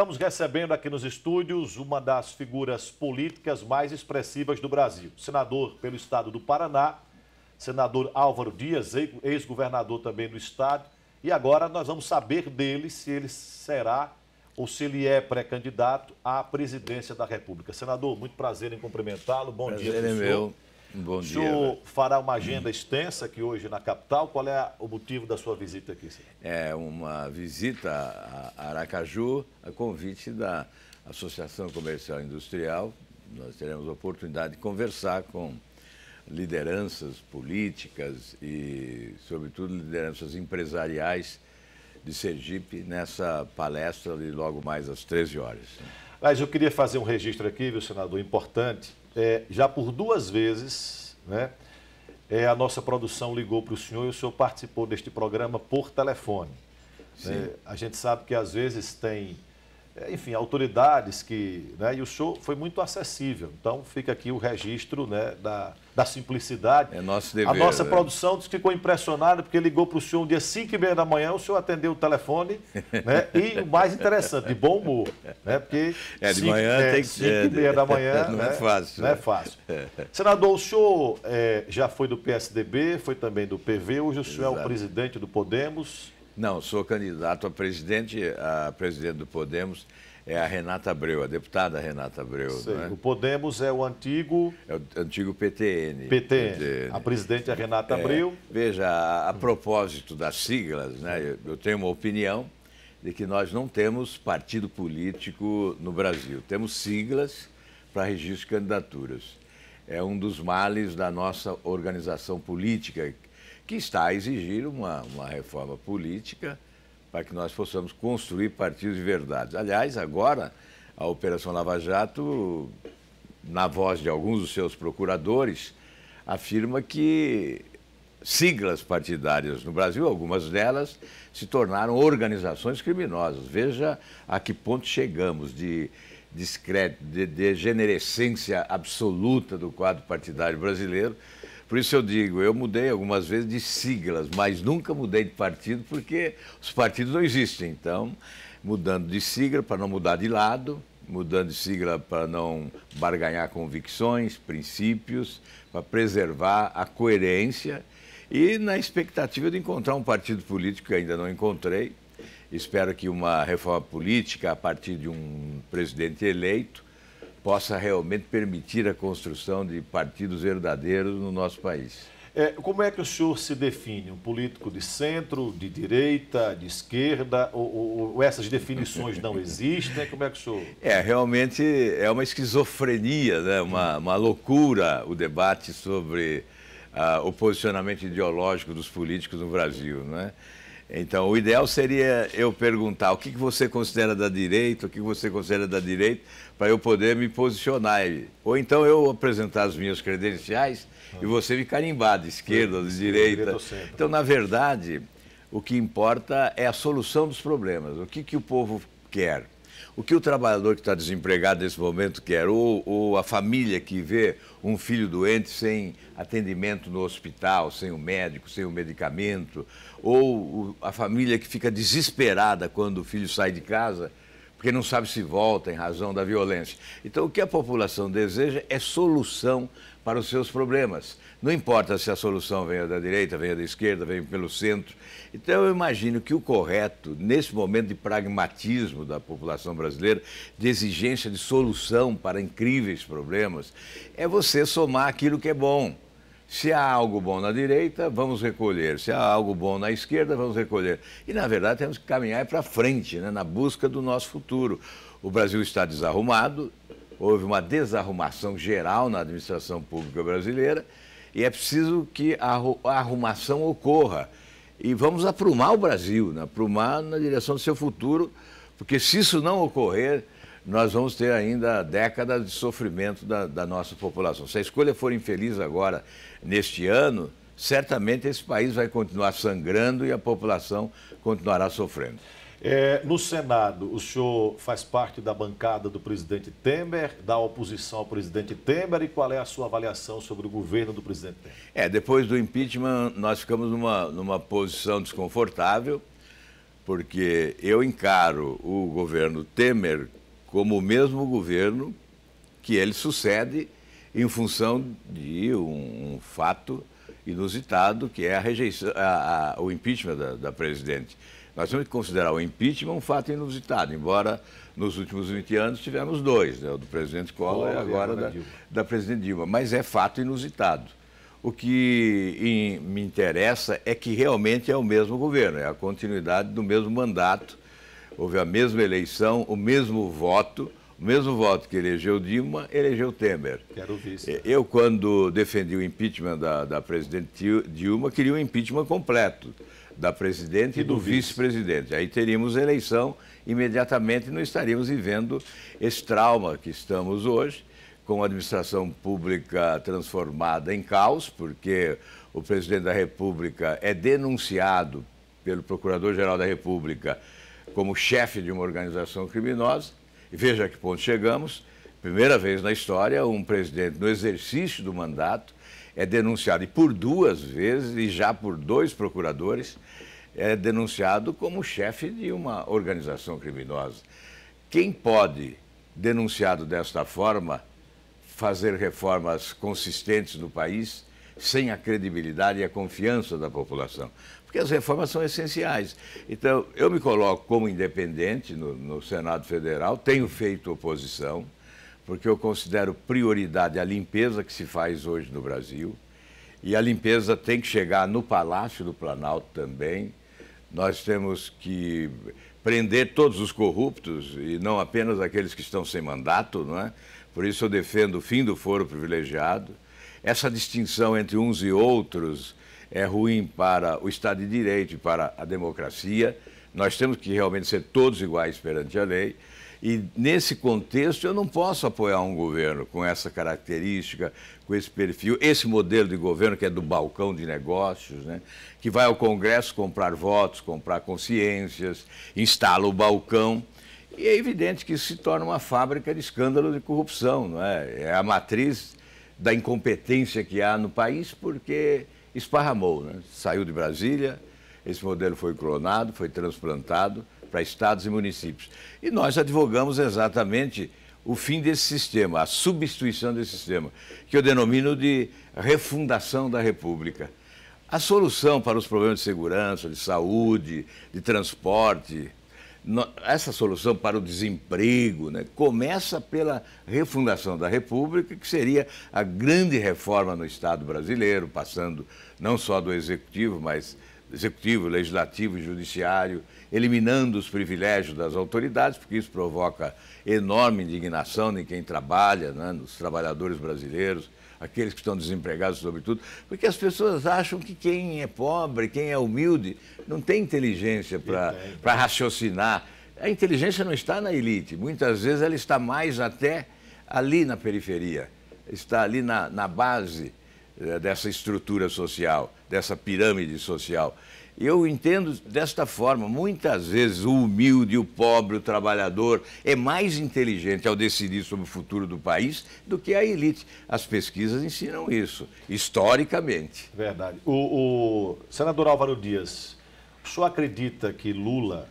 Estamos recebendo aqui nos estúdios uma das figuras políticas mais expressivas do Brasil. Senador pelo estado do Paraná, senador Álvaro Dias, ex-governador também do estado. E agora nós vamos saber dele se ele será ou se ele é pré-candidato à presidência da República. Senador, muito prazer em cumprimentá-lo. Bom dia para o senhor. Prazer é meu. Bom dia. O senhor fará uma agenda extensa aqui hoje na capital. Qual é o motivo da sua visita aqui, senhor? É uma visita a Aracaju, a convite da Associação Comercial e Industrial. Nós teremos a oportunidade de conversar com lideranças políticas e, sobretudo, lideranças empresariais de Sergipe nessa palestra de logo mais às 13 horas. Mas eu queria fazer um registro aqui, viu, senador, importante. Já por duas vezes, né, a nossa produção ligou para o senhor e o senhor participou deste programa por telefone. A gente sabe que às vezes tem, enfim, autoridades que... Né, e o senhor foi muito acessível. Então fica aqui o registro, né, da simplicidade. É nosso dever. A nossa produção ficou impressionada porque ligou para o senhor um dia 5h30 da manhã, o senhor atendeu o telefone, né, e o mais interessante, de bom humor. Né, porque de manhã tem que ser. 5h30 da manhã, não né, é fácil. Não é fácil. Senador, o senhor já foi do PSDB, foi também do PV, hoje o senhor é o presidente do Podemos. Não, sou candidato a presidente do Podemos, é a Renata Abreu, a deputada Renata Abreu. Não é? O Podemos é o antigo... É o antigo PTN. PTN. A presidente é a Renata Abreu. Veja, a propósito das siglas, né, eu tenho uma opinião de que nós não temos partido político no Brasil. Temos siglas para registro de candidaturas. É um dos males da nossa organização política, que está a exigir uma reforma política para que nós possamos construir partidos de verdade. Aliás, agora, a Operação Lava Jato, na voz de alguns dos seus procuradores, afirma que siglas partidárias no Brasil, algumas delas, se tornaram organizações criminosas. Veja a que ponto chegamos de degenerescência absoluta do quadro partidário brasileiro. Por isso eu digo, eu mudei algumas vezes de siglas, mas nunca mudei de partido, porque os partidos não existem. Então, mudando de sigla para não mudar de lado, mudando de sigla para não barganhar convicções, princípios, para preservar a coerência e na expectativa de encontrar um partido político que ainda não encontrei. Espero que uma reforma política, a partir de um presidente eleito, possa realmente permitir a construção de partidos verdadeiros no nosso país. Como é que o senhor se define? Um político de centro, de direita, de esquerda? Ou essas definições não existem? Como é que o senhor... Realmente é uma esquizofrenia, né? Uma loucura o debate sobre o posicionamento ideológico dos políticos no Brasil, né? Então, o ideal seria eu perguntar o que você considera da direita, o que você considera da direita, para eu poder me posicionar. Ou então eu apresentar as minhas credenciais e você me carimbar de esquerda, de direita. Então, na verdade, o que importa é a solução dos problemas. O que o povo quer? O que o trabalhador que está desempregado nesse momento quer? Ou a família que vê um filho doente sem atendimento no hospital, sem o médico, sem o medicamento? Ou a família que fica desesperada quando o filho sai de casa porque não sabe se volta em razão da violência? Então, o que a população deseja é solução para os seus problemas. Não importa se a solução venha da direita, venha da esquerda, venha pelo centro. Então, eu imagino que o correto, nesse momento de pragmatismo da população brasileira, de exigência de solução para incríveis problemas, é você somar aquilo que é bom. Se há algo bom na direita, vamos recolher. Se há algo bom na esquerda, vamos recolher. E, na verdade, temos que caminhar para frente, né, na busca do nosso futuro. O Brasil está desarrumado, houve uma desarrumação geral na administração pública brasileira e é preciso que a arrumação ocorra. E vamos aprumar o Brasil, né? Aprumar na direção do seu futuro, porque se isso não ocorrer, nós vamos ter ainda décadas de sofrimento da nossa população. Se a escolha for infeliz agora, neste ano, certamente esse país vai continuar sangrando e a população continuará sofrendo. No Senado, o senhor faz parte da bancada do presidente Temer, da oposição ao presidente Temer, e qual é a sua avaliação sobre o governo do presidente Temer? Depois do impeachment, nós ficamos numa posição desconfortável, porque eu encaro o governo Temer como o mesmo governo que ele sucede em função de um fato inusitado, que é a rejeição, o impeachment da presidente. Nós temos que considerar o impeachment um fato inusitado, embora nos últimos 20 anos tivemos dois, né, o do presidente Collor e agora da presidente Dilma, mas é fato inusitado. O que me interessa é que realmente é o mesmo governo, é a continuidade do mesmo mandato, houve a mesma eleição, o mesmo voto que elegeu Dilma, elegeu Temer. Quero vice. Eu, quando defendi o impeachment da presidente Dilma, queria um impeachment completo da presidente e do vice-presidente. Aí teríamos eleição imediatamente e não estaríamos vivendo esse trauma que estamos hoje, com a administração pública transformada em caos, porque o presidente da República é denunciado pelo Procurador-Geral da República como chefe de uma organização criminosa. E veja a que ponto chegamos. Primeira vez na história, um presidente, no exercício do mandato, é denunciado, e por 2 vezes, e já por 2 procuradores, é denunciado como chefe de uma organização criminosa. Quem pode, denunciado desta forma, fazer reformas consistentes no país sem a credibilidade e a confiança da população? Porque as reformas são essenciais. Então, eu me coloco como independente no Senado Federal, tenho feito oposição, porque eu considero prioridade a limpeza que se faz hoje no Brasil, e a limpeza tem que chegar no Palácio do Planalto também. Nós temos que prender todos os corruptos, e não apenas aqueles que estão sem mandato, não é? Por isso eu defendo o fim do foro privilegiado. Essa distinção entre uns e outros é ruim para o Estado de Direito e para a democracia. Nós temos que realmente ser todos iguais perante a lei. E, nesse contexto, eu não posso apoiar um governo com essa característica, com esse perfil, esse modelo de governo que é do balcão de negócios, né? Que vai ao Congresso comprar votos, comprar consciências, instala o balcão. E é evidente que isso se torna uma fábrica de escândalo de corrupção, não é? É a matriz da incompetência que há no país, porque esparramou, né? Saiu de Brasília, esse modelo foi clonado, foi transplantado para estados e municípios. E nós advogamos exatamente o fim desse sistema, a substituição desse sistema, que eu denomino de refundação da República. A solução para os problemas de segurança, de saúde, de transporte, essa solução para o desemprego, né, começa pela refundação da República, que seria a grande reforma no Estado brasileiro, passando não só do Executivo, mas Executivo, Legislativo e Judiciário, eliminando os privilégios das autoridades, porque isso provoca enorme indignação em quem trabalha, né, nos trabalhadores brasileiros, aqueles que estão desempregados, sobretudo, porque as pessoas acham que quem é pobre, quem é humilde, não tem inteligência para raciocinar. A inteligência não está na elite, muitas vezes ela está mais até ali na periferia, está ali na base dessa estrutura social, dessa pirâmide social. Eu entendo desta forma, muitas vezes o humilde, o pobre, o trabalhador é mais inteligente ao decidir sobre o futuro do país do que a elite. As pesquisas ensinam isso, historicamente. Verdade. O senador Álvaro Dias, o senhor acredita que Lula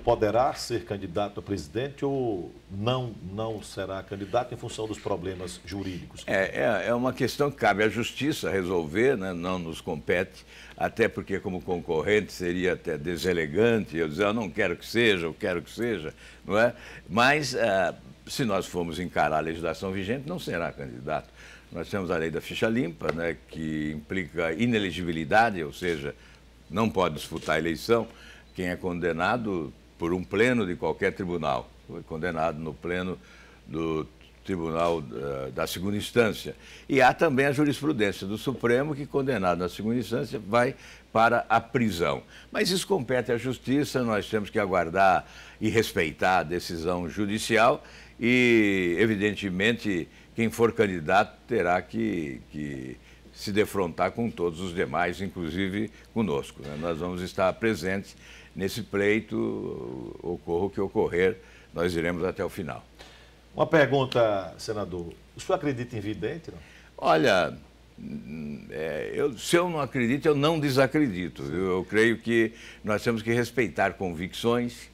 poderá ser candidato a presidente ou não será candidato em função dos problemas jurídicos? É uma questão que cabe à justiça resolver, né? Não nos compete, até porque como concorrente seria até deselegante eu dizer, eu não quero que seja, eu quero que seja, não é? Mas se nós formos encarar a legislação vigente, não será candidato. Nós temos a lei da ficha limpa, né, que implica inelegibilidade, ou seja, não pode disputar a eleição quem é condenado por um pleno de qualquer tribunal, foi condenado no pleno do Tribunal da Segunda Instância. E há também a jurisprudência do Supremo que, condenado na segunda instância, vai para a prisão. Mas isso compete à Justiça, nós temos que aguardar e respeitar a decisão judicial e, evidentemente, quem for candidato terá que se defrontar com todos os demais, inclusive conosco, né? Nós vamos estar presentes nesse pleito, ocorra o que ocorrer, nós iremos até o final. Uma pergunta, senador. O senhor acredita em vidente, não? Olha, Se eu não acredito, eu não desacredito. Eu creio que nós temos que respeitar convicções,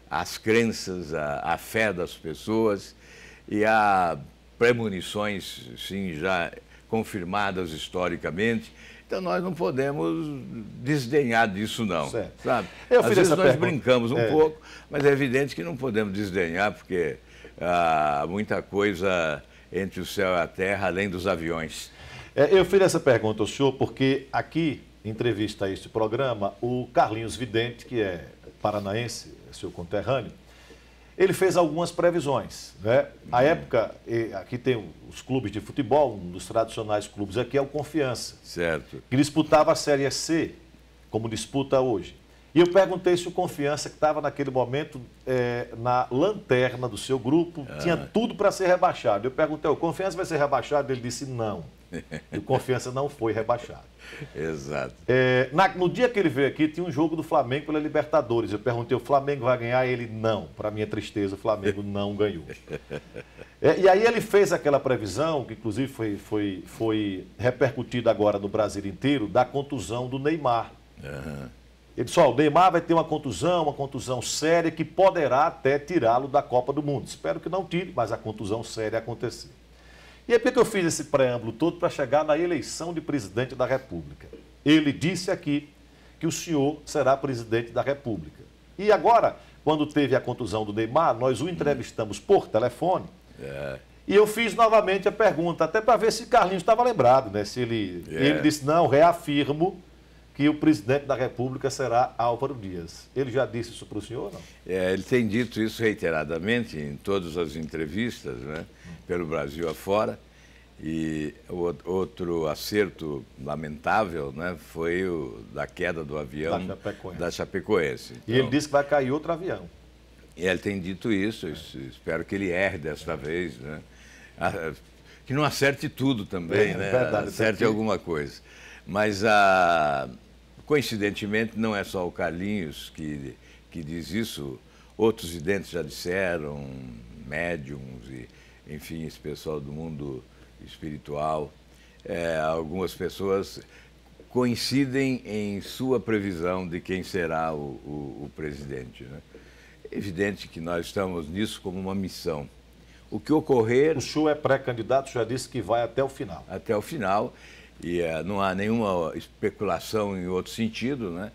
as crenças, a fé das pessoas, e há premonições, sim, já confirmadas historicamente. Então nós não podemos desdenhar disso, não. Certo. Sabe? Às vezes nós brincamos um pouco, mas é evidente que não podemos desdenhar, porque há muita coisa entre o céu e a terra, além dos aviões. Eu fiz essa pergunta ao senhor porque aqui, em entrevista a este programa, o Carlinhos Vidente, que é paranaense, seu conterrâneo, ele fez algumas previsões, né? A época, aqui tem os clubes de futebol, um dos tradicionais clubes aqui é o Confiança. Certo. Que disputava a Série C, como disputa hoje. E eu perguntei se o Confiança, que estava naquele momento na lanterna do seu grupo, tinha tudo para ser rebaixado. Eu perguntei, o Confiança vai ser rebaixado? Ele disse não. E o Confiança não foi rebaixado. Exato. No dia que ele veio aqui, tinha um jogo do Flamengo pela Libertadores. Eu perguntei, o Flamengo vai ganhar? Ele, não. Para minha tristeza, o Flamengo não ganhou. E aí ele fez aquela previsão, que inclusive foi repercutida agora no Brasil inteiro, da contusão do Neymar. Ele disse, o Neymar vai ter uma contusão séria, que poderá até tirá-lo da Copa do Mundo. Espero que não tire, mas a contusão séria aconteceu. E aí por que eu fiz esse preâmbulo todo? Para chegar na eleição de presidente da República. Ele disse aqui que o senhor será presidente da República. E agora, quando teve a contusão do Neymar, nós o entrevistamos por telefone. E eu fiz novamente a pergunta, até para ver se Carlinhos estava lembrado, né? Se ele disse, não, reafirmo que o presidente da República será Álvaro Dias. Ele já disse isso para o senhor, não? Ele tem dito isso reiteradamente em todas as entrevistas, né? Pelo Brasil afora. E outro acerto lamentável, né, foi o da queda do avião da Chapecoense. Então, e ele disse que vai cair outro avião. E ele tem dito isso, espero que ele erre desta vez, né? Que não acerte tudo também, né? Verdade, acerte alguma coisa. Mas, coincidentemente, não é só o Carlinhos que diz isso, outros videntes já disseram, médiums, e, enfim, esse pessoal do mundo espiritual. Algumas pessoas coincidem em sua previsão de quem será o presidente, né? É evidente que nós estamos nisso como uma missão. O que ocorrer... O senhor é pré-candidato, já disse que vai até o final. Até o final, e não há nenhuma especulação em outro sentido, né?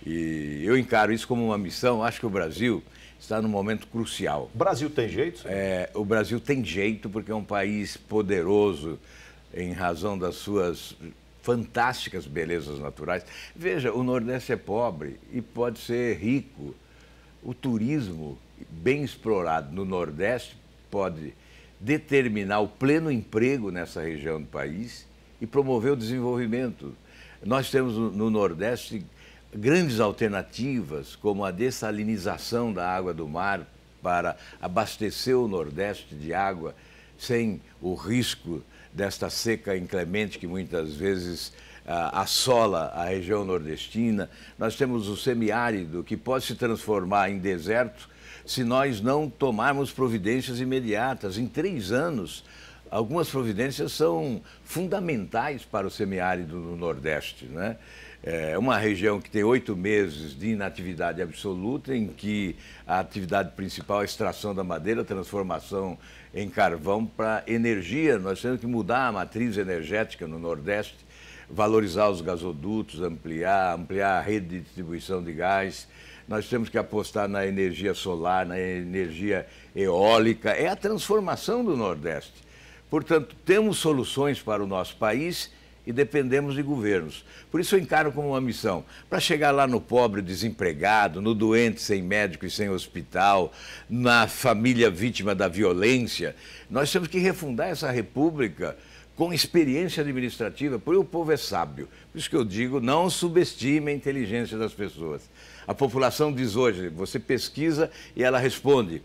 E eu encaro isso como uma missão. Acho que o Brasil está num momento crucial. O Brasil tem jeito? O Brasil tem jeito porque é um país poderoso em razão das suas fantásticas belezas naturais. Veja, o Nordeste é pobre e pode ser rico. O turismo bem explorado no Nordeste pode determinar o pleno emprego nessa região do país e promover o desenvolvimento. Nós temos no Nordeste grandes alternativas, como a dessalinização da água do mar para abastecer o Nordeste de água sem o risco desta seca inclemente que muitas vezes assola a região nordestina. Nós temos o semiárido, que pode se transformar em deserto se nós não tomarmos providências imediatas. Em 3 anos, algumas providências são fundamentais para o semiárido no Nordeste, né? É uma região que tem 8 meses de inatividade absoluta, em que a atividade principal é a extração da madeira, transformação em carvão para energia. Nós temos que mudar a matriz energética no Nordeste, valorizar os gasodutos, ampliar a rede de distribuição de gás. Nós temos que apostar na energia solar, na energia eólica. É a transformação do Nordeste. Portanto, temos soluções para o nosso país e dependemos de governos. Por isso eu encaro como uma missão, para chegar lá no pobre desempregado, no doente sem médico e sem hospital, na família vítima da violência. Nós temos que refundar essa república com experiência administrativa, porque o povo é sábio. Por isso que eu digo, não subestime a inteligência das pessoas. A população diz hoje, você pesquisa e ela responde,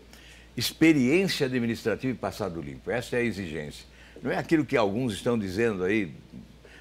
experiência administrativa e passado limpo. Essa é a exigência. Não é aquilo que alguns estão dizendo aí,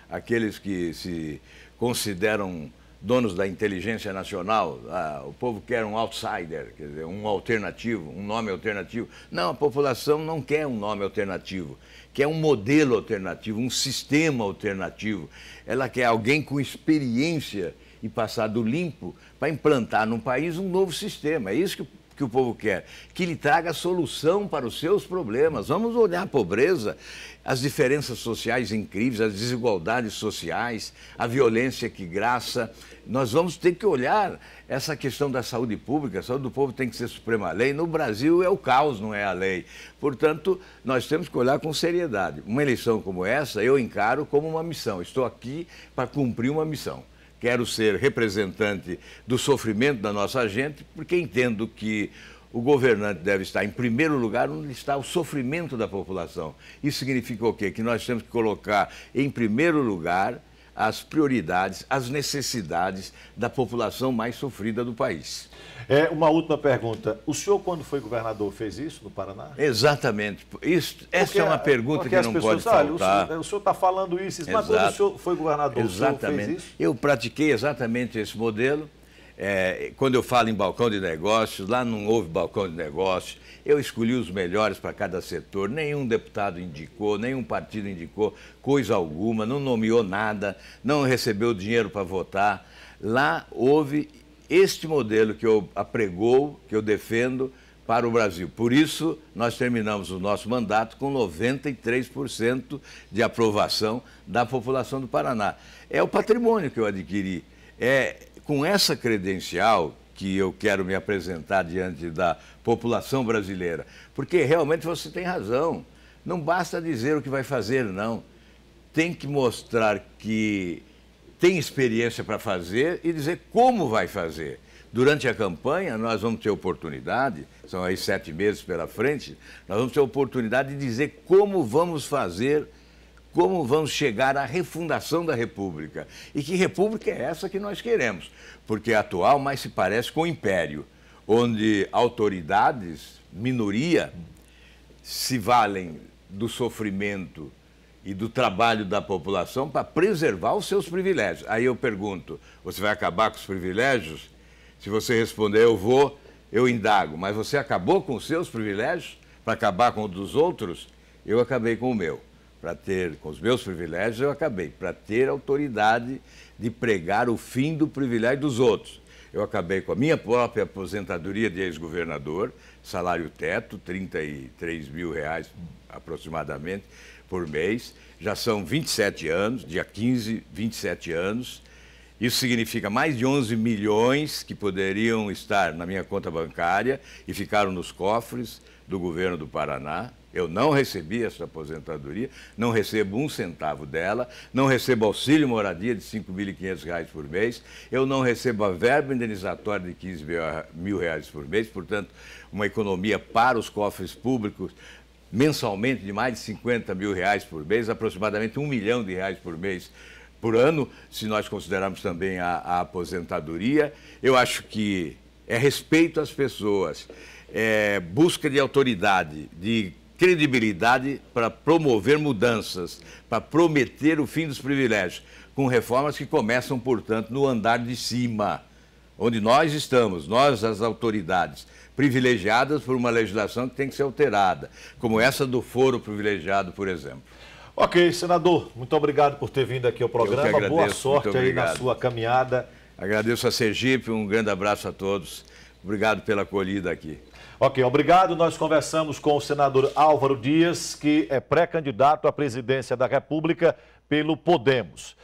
aqueles que se consideram donos da inteligência nacional, o povo quer um outsider, quer dizer, um alternativo, um nome alternativo. Não, a população não quer um nome alternativo, quer um modelo alternativo, um sistema alternativo. Ela quer alguém com experiência e passado limpo para implantar no país um novo sistema. É isso que o povo quer, que lhe traga solução para os seus problemas. Vamos olhar a pobreza, as diferenças sociais incríveis, as desigualdades sociais, a violência que graça. Nós vamos ter que olhar essa questão da saúde pública. A saúde do povo tem que ser suprema lei. No Brasil é o caos, não é a lei. Portanto, nós temos que olhar com seriedade. Uma eleição como essa eu encaro como uma missão. Estou aqui para cumprir uma missão. Quero ser representante do sofrimento da nossa gente, porque entendo que o governante deve estar em primeiro lugar onde está o sofrimento da população. Isso significa o quê? Que nós temos que colocar em primeiro lugar as prioridades, as necessidades da população mais sofrida do país. Uma última pergunta. O senhor, quando foi governador, fez isso no Paraná? Exatamente. Essa é uma pergunta que não pode faltar. O senhor está falando isso, mas quando o senhor foi governador, exatamente. O senhor fez isso? Eu pratiquei exatamente esse modelo. Quando eu falo em balcão de negócios, lá não houve balcão de negócios. Eu escolhi os melhores para cada setor. Nenhum deputado indicou, nenhum partido indicou coisa alguma, não nomeou nada, não recebeu dinheiro para votar. Lá houve este modelo que eu apregou, que eu defendo para o Brasil. Por isso, nós terminamos o nosso mandato com 93% de aprovação da população do Paraná. É o patrimônio que eu adquiri. Com essa credencial que eu quero me apresentar diante da população brasileira. Porque realmente você tem razão. Não basta dizer o que vai fazer, não. Tem que mostrar que tem experiência para fazer e dizer como vai fazer. Durante a campanha, nós vamos ter oportunidade, são aí 7 meses pela frente, nós vamos ter oportunidade de dizer como vamos fazer, como vamos chegar à refundação da República. E que República é essa que nós queremos? Porque a atual mais se parece com o Império, onde autoridades, minoria, se valem do sofrimento e do trabalho da população para preservar os seus privilégios. Aí eu pergunto, você vai acabar com os privilégios? Se você responder, eu indago, mas você acabou com os seus privilégios para acabar com os dos outros? Eu acabei com o meu. Com os meus privilégios, eu acabei. Para ter autoridade de pregar o fim do privilégio dos outros. Eu acabei com a minha própria aposentadoria de ex-governador, salário teto, R$33 mil aproximadamente por mês. Já são 27 anos, dia 15, 27 anos. Isso significa mais de 11 milhões que poderiam estar na minha conta bancária e ficaram nos cofres do governo do Paraná. Eu não recebi essa aposentadoria, não recebo um centavo dela, não recebo auxílio moradia de R$ 5.500 por mês, eu não recebo a verba indenizatória de R$15 mil por mês, portanto, uma economia para os cofres públicos mensalmente de mais de R$50 mil por mês, aproximadamente R$1 milhão por mês por ano, se nós considerarmos também a aposentadoria. Eu acho que é respeito às pessoas, busca de autoridade, de credibilidade para promover mudanças, para prometer o fim dos privilégios, com reformas que começam, portanto, no andar de cima, onde nós estamos, nós, as autoridades, privilegiadas por uma legislação que tem que ser alterada, como essa do foro privilegiado, por exemplo. Ok, senador, muito obrigado por ter vindo aqui ao programa. Eu que agradeço, boa sorte aí na sua caminhada. Agradeço a Sergipe, um grande abraço a todos. Obrigado pela acolhida aqui. Ok, obrigado. Nós conversamos com o senador Álvaro Dias, que é pré-candidato à presidência da República pelo Podemos.